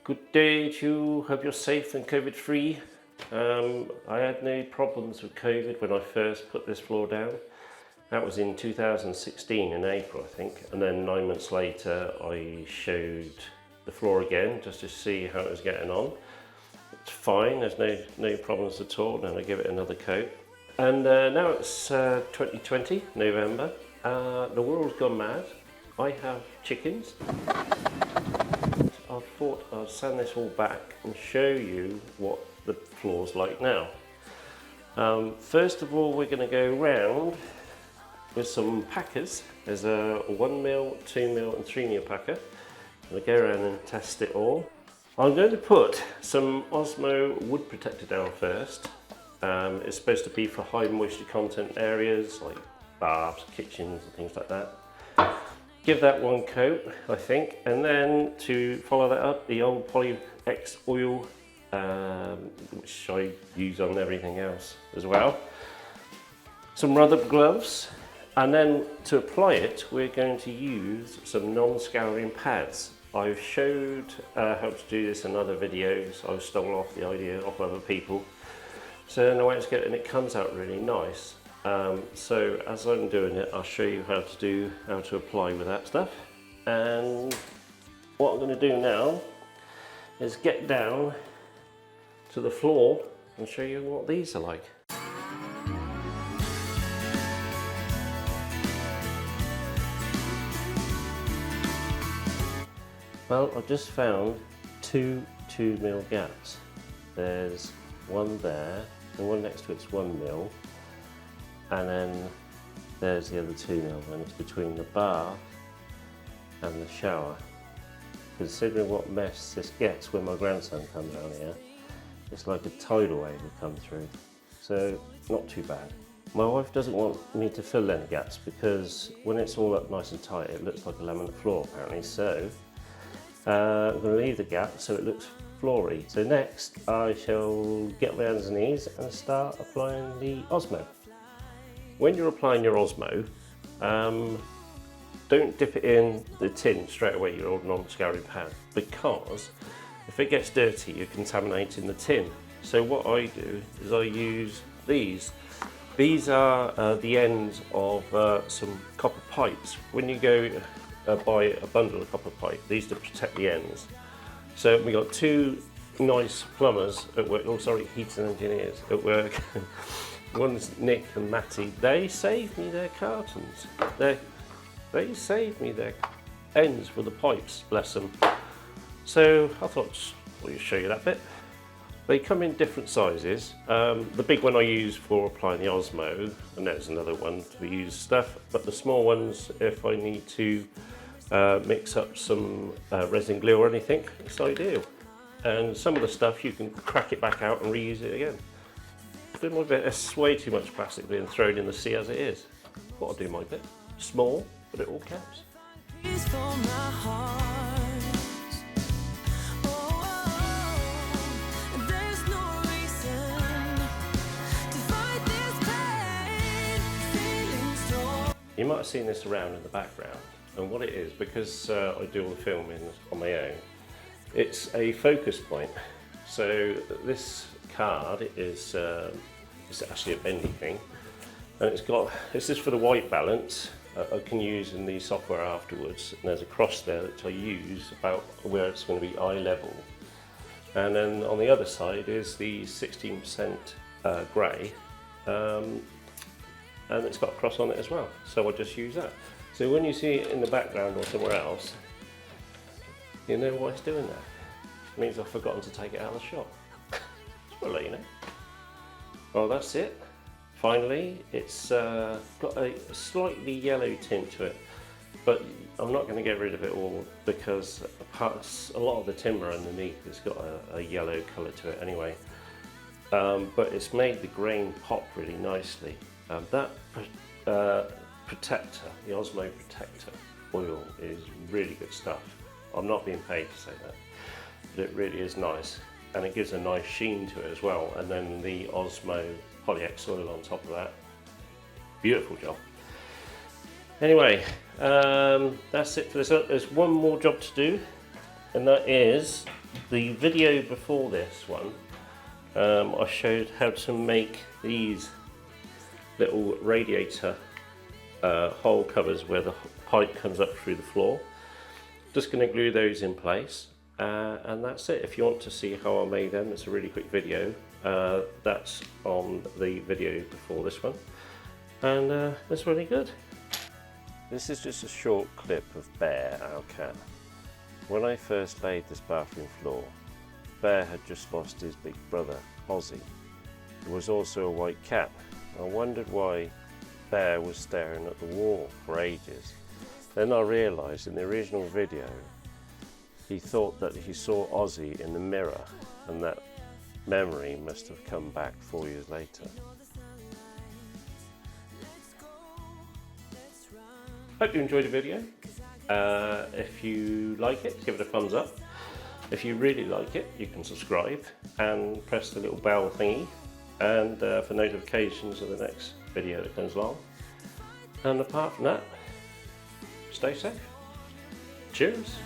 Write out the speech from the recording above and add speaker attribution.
Speaker 1: Good day to you, hope you're safe and COVID free. I had no problems with COVID when I first put this floor down. That was in 2016 in April I think, and then 9 months later I showed the floor again just to see how it was getting on. It's fine, there's no problems at all, and I give it another coat. And now it's 2020, November. The world's gone mad. I have chickens. I thought I'd sand this all back and show you what the floor's like now. First of all, we're going to go round with some packers. There's a 1mm, 2mm and 3mm packer. I'm going to go around and test it all. I'm going to put some OSMO wood protector down first. It's supposed to be for high moisture content areas like baths, kitchens and things like that. Give that one coat, I think, and then to follow that up, the old Poly-x oil, which I use on everything else as well. Some rubber gloves, and then to apply it, we're going to use some non-scouring pads. I've showed how to do this in other videos. I've stolen off the idea off other people. So in the way it's good, and it comes out really nice. So as I'm doing it, I'll show you how to apply with that stuff. And what I'm going to do now is get down to the floor and show you what these are like. Well, I've just found two 2mm gaps. There's one there, and one next to it's 1mm. And then there's the other 2mm, and it's between the bath and the shower. Considering what mess this gets when my grandson comes down here, it's like a tidal wave will come through. So not too bad. My wife doesn't want me to fill any gaps because when it's all up nice and tight, it looks like a laminate floor apparently. So I'm going to leave the gap so it looks floory. So next I shall get my hands and knees and start applying the OSMO. When you're applying your OSMO, don't dip it in the tin straight away, your old non-scouring pad, because if it gets dirty, you're contaminating the tin. So what I do is I use these. These are the ends of some copper pipes. When you go buy a bundle of copper pipe, these to protect the ends. So we got two nice plumbers at work, heating engineers at work. One's Nick and Matty. They saved me their cartons. They saved me their ends for the pipes, bless them. So I thought I'll just show you that bit. They come in different sizes. The big one I use for applying the OSMO, and there's another one to use stuff, but the small ones, if I need to mix up some resin glue or anything, it's ideal. And some of the stuff you can crack it back out and reuse it again. Do my bit. It's way too much plastic being thrown in the sea as it is. Got to do my bit. Small, but it all counts. You might have seen this around in the background, and what it is, because I do all the filming on my own, it's a focus point. So this card is it's actually a bendy thing, and this is for the white balance. I can use in the software afterwards, and there's a cross there that I use about where it's going to be eye level. And then on the other side is the 16% grey, and it's got a cross on it as well, so I just use that. So when you see it in the background or somewhere else, you know why it's doing that. It means I've forgotten to take it out of the shop. I'll let you know. Well, that's it. Finally, it's got a slightly yellow tint to it, but I'm not going to get rid of it all because a lot of the timber underneath has got a yellow colour to it anyway. But it's made the grain pop really nicely. That protector, the OSMO protector oil, is really good stuff. I'm not being paid to say that, but it really is nice. And it gives a nice sheen to it as well, and then the OSMO Poly-x oil on top of that. Beautiful job. Anyway, that's it for this. There's one more job to do, and that is The video before this one, I showed how to make these little radiator hole covers where the pipe comes up through the floor. Just going to glue those in place, and that's it. If you want to see how I made them, it's a really quick video. That's on the video before this one, and that's really good. This is just a short clip of Bear, our cat. When I first laid this bathroom floor, Bear had just lost his big brother, Ozzy, who was also a white cat. I wondered why Bear was staring at the wall for ages. Then I realised in the original video, he thought that he saw Ozzy in the mirror, and that memory must have come back 4 years later. Hope you enjoyed the video. If you like it, give it a thumbs up. If you really like it, you can subscribe and press the little bell thingy, and for notifications of the next video that comes along. And apart from that, stay safe. Cheers.